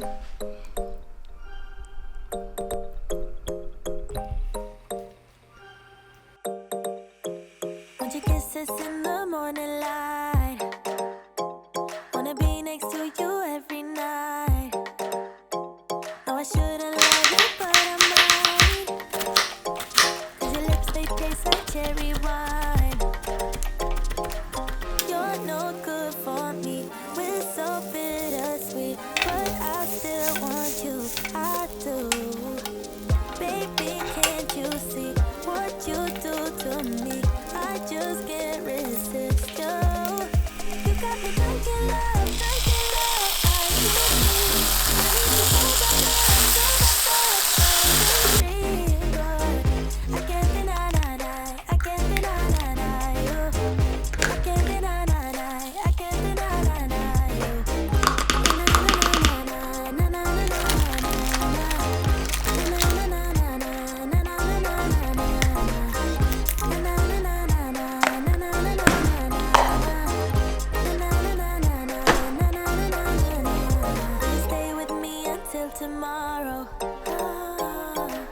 Want your kisses in the morning light. Wanna be next to you every night. No, I shouldn't love you, but I might. 'Cause your lips, they taste like cherry wine. You're no good for me. We're so bittersweet, but I still want you. I do. Baby, can't you see what you do to me? I just can't resist you. You got me drunk in love, drunk in love. I can't see. I need to sober up, dream, but I can't deny, I can't deny you. I can't deny, I can't deny you. Na na na na na Stay with me until tomorrow.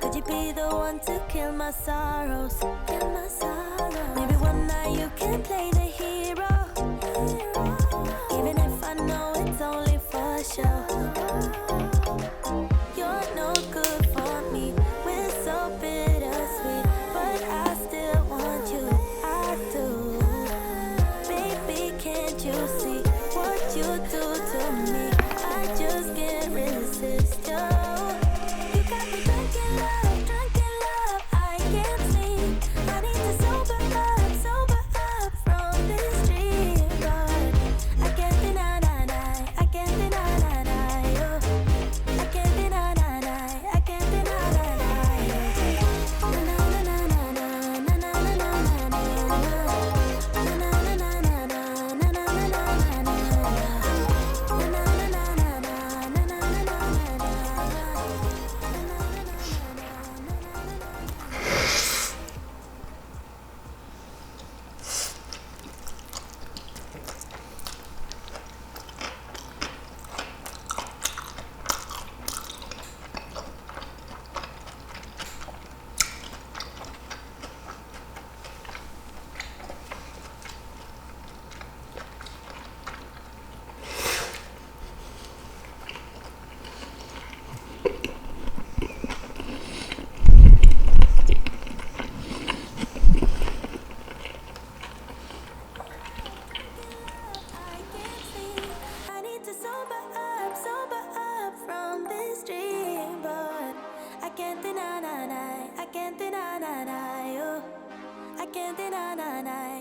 Could you be the one to kill my sorrows? Maybe one night you can play the hero. Even if I know it's only for show. You're no good for me. We're so bittersweet, but I still want you. I do. Baby, can't you see what you do to me? I just can't resist you. You got me drunk in love. I can't sleep. I need to sober up from this dream, but I can't deny, I can't deny you. I can't deny, I can't deny you. Na na na na na na na na na na I need to sober up from this dream, but I can't deny, I can't deny you. I can't deny,